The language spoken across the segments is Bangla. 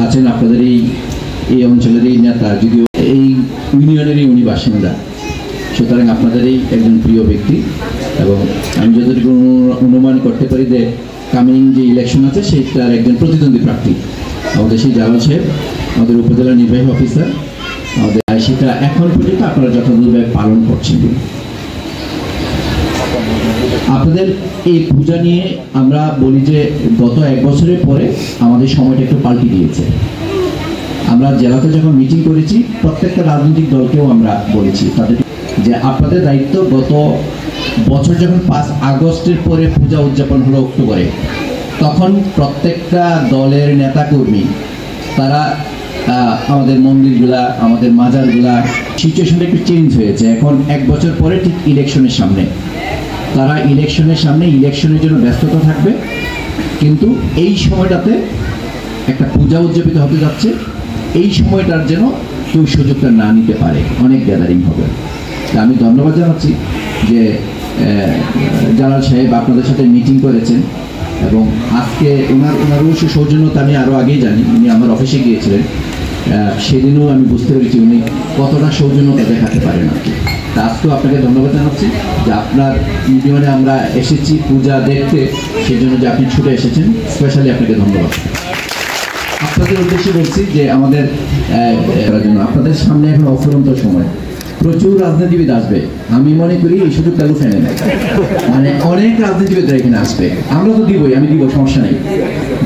আছেন আপনাদের এই অঞ্চলেরই নেতা, যদিও এই ইউনিয়নেরই উনি বাসিন্দা, সুতরাং আপনাদেরই একজন প্রিয় ব্যক্তি। এবং আমি যতটুকু অনুমান করতে পারি যে কামিং যে ইলেকশন আছে সেইটার একজন প্রতিদ্বন্দ্বী প্রার্থী আমাদের সেই জালাল সাহেব, আমাদের উপজেলা নির্বাহী অফিসার, আমাদের সেটা এখন পর্যন্ত আপনারা যথাযথভাবে পালন করছেন। আপনাদের এই পূজা নিয়ে আমরা বলি যে গত 1 বছরের পরে আমাদের সময়টা একটু পাল্টে দিয়েছে। আমরা জেলাতে যখন মিটিং করেছি প্রত্যেকটা রাজনৈতিক দলকেও আমরা বলেছি তাদের যে আপনাদের দায়িত্ব, গত বছর যখন 5 আগস্টের পরে পূজা উদযাপন হলো অক্টোবরে, তখন প্রত্যেকটা দলের নেতাকর্মী তারা আমাদের মন্দিরগুলা, আমাদের মাজারগুলা, সিচুয়েশনটা একটু চেঞ্জ হয়েছে। এখন 1 বছর পরে ঠিক ইলেকশনের সামনে তারা ইলেকশনের জন্য ব্যস্ততা থাকবে, কিন্তু এই সময়টাতে একটা পূজা উদযাপিত হতে যাচ্ছে, এই সময়টার যেন কেউ সুযোগটা না নিতে পারে, অনেক গ্যাদারিং হবে। আমি ধন্যবাদ জানাচ্ছি যে জালাল সাহেব আপনাদের সাথে মিটিং করেছেন এবং আজকে ওনার অবশ্য সৌজন্যতা আমি আরও আগেই জানি, উনি আমার অফিসে গিয়েছিলেন, সেদিনও আমি বুঝতে পেরেছি উনি কতটা সৌজন্যতা দেখাতে পারেন আর কি। তা আজকেও আপনাকে ধন্যবাদ জানাচ্ছি যে আপনার ইউনিয়নে আমরা এসেছি পূজা দেখতে, সেই জন্য যে আপনি ছুটে এসেছেন, স্পেশালি আপনাকে ধন্যবাদ। আপনাদের উদ্দেশ্যে বলছি যে আমাদের আপনাদের সামনে এখন অফুরন্ত সময়, প্রচুর রাজনীতিবিদ আসবে, আমি মনে করি এই সুযোগটা লুফে নেন, মানে অনেক রাজনীতিবিদরা এখানে আসবে, আমরা তো দিবই, আমি দিব, সমস্যা নেই।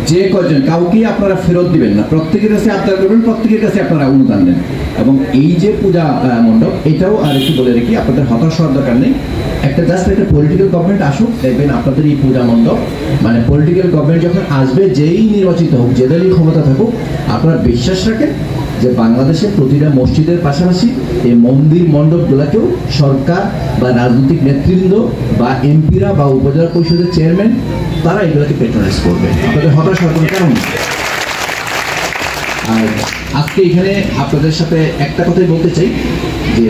যে কজন কাউকে আপনারা ফেরত দিবেন না, প্রত্যেকের কাছে আবদার করবেন, প্রত্যেকের কাছে আপনারা অনুদান দেন। এবং এই যে পূজা মণ্ডপ, এটাও আর একটু বলে রেখি, আপনাদের হতাশ হওয়ার দরকার নেই। একটা পলিটিক্যাল গভর্নমেন্ট আসুক, দেখবেন আপনাদের এই পূজা মণ্ডপ, মানে পলিটিক্যাল গভর্নমেন্ট যখন আসবে, যেই নির্বাচিত হোক, যে দলই ক্ষমতা থাকুক, আপনারা বিশ্বাস রাখেন যে বাংলাদেশের প্রতিটা মসজিদের পাশাপাশি এই মন্দির মণ্ডপগুলোকেও সরকার বা রাজনৈতিক নেতৃবৃন্দ বা এমপিরা বা উপজেলা পরিষদের চেয়ারম্যান তারা এগুলোকে পেট্রোনাইজ করবে। আপনাদের হতাশ হওয়ার কোনো কারণ নেই। আর আজকে এখানে আপনাদের সাথে একটা কথাই বলতে চাই যে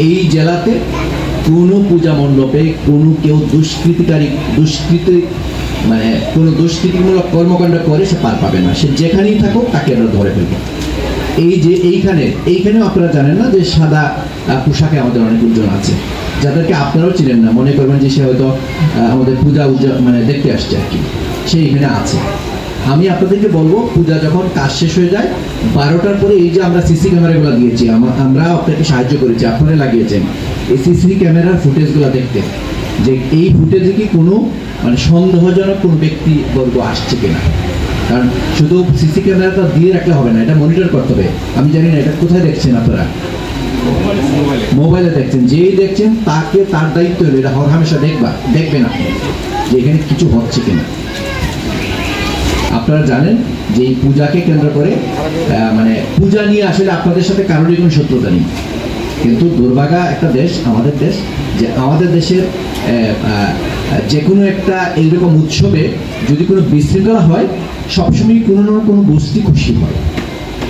এই জেলাতে কোনো পূজা মণ্ডপে কেউ দুষ্কৃতিমূলক কর্মকাণ্ড করে সে পার পাবে না, সে যেখানেই থাকুক তাকে আমরা ধরে ফেলবো। এই যে এইখানেও আপনারা জানেন না যে সাদা পোশাকে আমাদের অনেকজন আছে, যাদেরকে আপনারাও চিনেন না, মনে করবেন যে সে হয়তো আমাদের পূজা দেখতে আসছে আর কি, সে এখানে আছে। আমি আপনাদেরকে বলবো, পূজা যখন কাজ শেষ হয়ে যায় 12টার পরে, এই যে আমরা সিসি ক্যামেরাগুলো দিয়েছি, আমরা আপনাকে সাহায্য করেছি, আপনারা লাগিয়েছেন, এই সিসি ক্যামেরার ফুটেজগুলো দেখতে, যে এই ফুটেজে কি কোনো সন্দেহজনক কোনো ব্যক্তিবর্গ আসছে কিনা। কারণ শুধু সিসি ক্যামেরাটা দিয়ে রাখলে হবে না, এটা মনিটর করতে হবে। আমি জানি না এটা কোথায় দেখছেন আপনারা, মোবাইলে দেখছেন, যেই দেখছেন তার দায়িত্ব হলো এটা হরহামেশা দেখবেন আপনি যে এখানে কিছু হচ্ছে কিনা। আপনারা জানেন যে এই পূজাকে কেন্দ্র করে পূজা নিয়ে আসলে আপনাদের সাথে কারোরই কোনো শত্রুতা নেই, কিন্তু দুর্ভাগা একটা দেশ আমাদের দেশ, যে আমাদের দেশের যে কোনো একটা এইরকম উৎসবে যদি কোনো বিশৃঙ্খলা হয়, সবসময় কোনো না কোনো গোষ্ঠী খুশি হয়।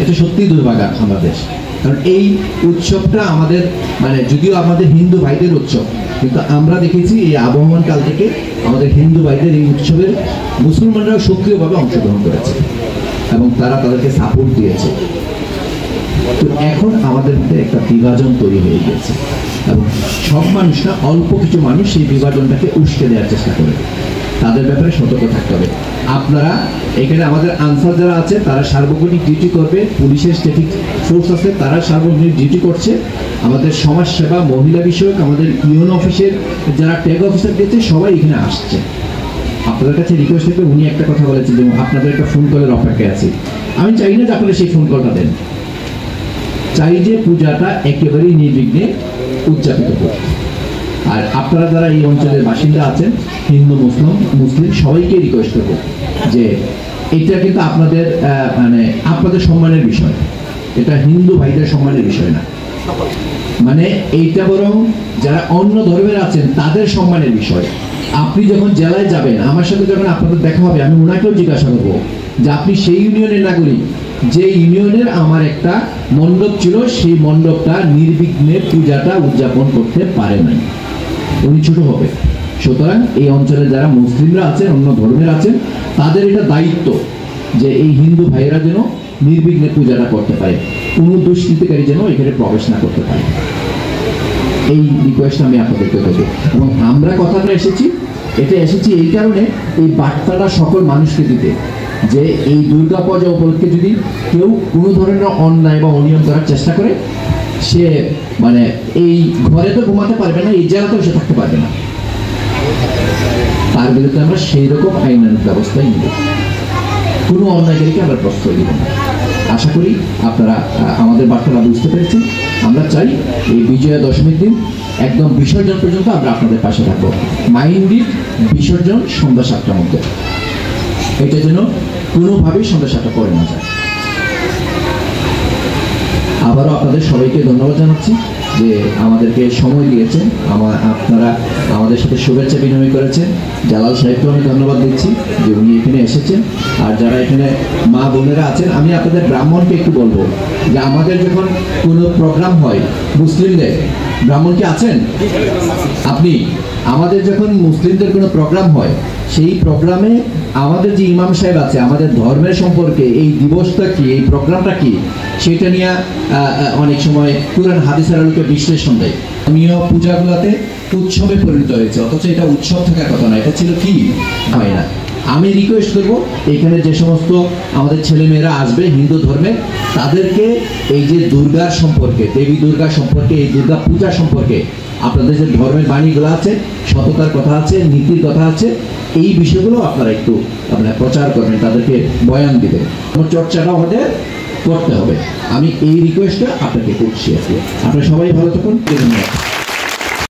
এটা সত্যিই দুর্ভাগা আমাদের দেশ। কারণ এই উৎসবটা আমাদের যদিও আমাদের হিন্দু ভাইদের উৎসব, কিন্তু আমরা দেখেছি এই আবহমান কাল থেকে আমাদের হিন্দু ভাইদের এই উৎসবের মুসলমানরাও সক্রিয়ভাবে অংশগ্রহণ করেছে এবং তারা তাদেরকে সাপোর্ট দিয়েছে। তো এখন আমাদের মধ্যে একটা বিভাজন তৈরি হয়ে গেছে এবং সব মানুষ না, অল্প কিছু মানুষ সেই বিভাজনটাকে উস্কে দেওয়ার চেষ্টা করে। তাদের ব্যাপারে সতর্ক থাকতে হবে। আপনারা এখানে আমাদের আনসার যারা আছে তারা সার্বক্ষণিক ডিউটি করবে, পুলিশের স্ট্যাটিক ফোর্স আছে তারা সার্বক্ষণিক ডিউটি করছে, আমাদের সমাজ সেবা, মহিলা বিষয়ক, আমাদের ইউন অফিসের যারা ট্যাগ অফিসার দিয়েছে সবাই এখানে আসছে। আপনাদের কাছে রিকোয়েস্ট থাকবে, উনি একটা কথা বলেছেন যে আপনাদের একটা ফোন কলের অপেক্ষায় আছে। আমি চাই না যে আপনারা সেই ফোন কলটা দেন, চাই যে পূজাটা একেবারেই নির্বিঘ্নে উদযাপিত করতে। আর আপনারা যারা এই অঞ্চলের বাসিন্দা আছেন, হিন্দু মুসলিম সবাইকে রিকোয়েস্ট করবো যে এটা কিন্তু আপনাদের আপনাদের সম্মানের বিষয়, এটা হিন্দু ভাইদের সম্মানের বিষয় না, এইটা বরং যারা অন্য ধর্মের আছেন তাদের সম্মানের বিষয়। আপনি যখন জেলায় যাবেন, আমার সাথে যখন আপনাদের দেখা হবে, আমি ওনাকেও জিজ্ঞাসা করবো যে আপনি সেই ইউনিয়নের নাগরিক যে ইউনিয়নের আমার একটা মণ্ডপ ছিল, সেই মণ্ডপটা নির্বিঘ্নে পূজাটা উদযাপন করতে পারে নাই, উনি ছোট হবে। সুতরাং এই অঞ্চলে যারা মুসলিমরা আছেন, অন্য ধর্মের আছেন, তাদের এটা দায়িত্ব যে এই হিন্দু ভাইয়েরা যেন নির্বিঘ্নে পূজাটা করতে পারে, কোনো দুষ্কৃতিকারী যেন এখানে প্রবেশ না করতে পারে, এই রিকোয়েস্ট আমি আপনাদেরকে দেবো। এবং আমরা কথাটা এসেছি এই কারণে, এই বার্তাটা সকল মানুষকে দিতে, যে এই দুর্গা পূজা উপলক্ষে যদি কেউ কোনো ধরনের অন্যায় বা অনিয়ম করার চেষ্টা করে, সে মানে এই ঘরে তো ঘুমাতে পারবে না, এই জায়গাতেও সে থাকতে পারবে না, তার বিরুদ্ধে আমরা সেই রকম আইনানুগ ব্যবস্থাই নিব, কোনো অন্যায়কারীকে আমরা প্রশ্রয় দিব না। আশা করি আপনারা আমাদের বার্তাটা বুঝতে পেরেছেন। আমরা চাই এই বিজয়া দশমীর দিন একদম বিসর্জন পর্যন্ত আমরা আপনাদের পাশে থাকবো। মাইন্ডির বিসর্জন সন্ধ্যা 7টার মধ্যে, এটা যেন কোনোভাবেই সন্ধ্যা 7টা পরে না যায়। আবারও আপনাদের সবাইকে ধন্যবাদ জানাচ্ছি যে আমাদেরকে সময় দিয়েছেন, আপনারা আমাদের সাথে শুভেচ্ছা বিনিময় করেছেন। জালাল সাহেবকেও আমি ধন্যবাদ দিচ্ছি যে উনি এখানে এসেছেন। আর যারা এখানে মা বোনেরা আছেন, আমি আপনাদের ব্রাহ্মণকে একটু বলবো যে আমাদের যখন কোনো প্রোগ্রাম হয় মুসলিমদের, ব্রাহ্মণ কি আছেন আপনি? আমাদের যখন মুসলিমদের কোনো প্রোগ্রাম হয়, সেই প্রোগ্রামে আমাদের যে ইমাম সাহেব আছে, আমাদের ধর্মের সম্পর্কে এই দিবসটা কি, এই প্রোগ্রামটা কি, সেটা নিয়ে অনেক সময় কুরআন হাদিসের আলোকে বিশ্লেষণ দেয়। ধর্মীয় পূজাগুলোতে উৎসবে পরিণত হয়েছে, অথচ এটা উৎসব থাকার কথা না, এটা ছিল কি হয় না। আমি রিকোয়েস্ট করবো এখানে যে সমস্ত আমাদের ছেলেমেয়েরা আসবে হিন্দু ধর্মে, তাদেরকে এই যে দুর্গার সম্পর্কে, দেবী দুর্গা সম্পর্কে, এই দুর্গা পূজা সম্পর্কে আপনাদের যে ধর্মের বাণীগুলো আছে, সততার কথা আছে, নীতির কথা আছে, এই বিষয়গুলো আপনারা একটু আপনারা প্রচার করবেন, তাদেরকে বয়ান দিবেন, চর্চাটা আমাদের করতে হবে। আমি এই রিকোয়েস্টটা আপনাকে করছি। আপনারা সবাই ভালো থাকুন।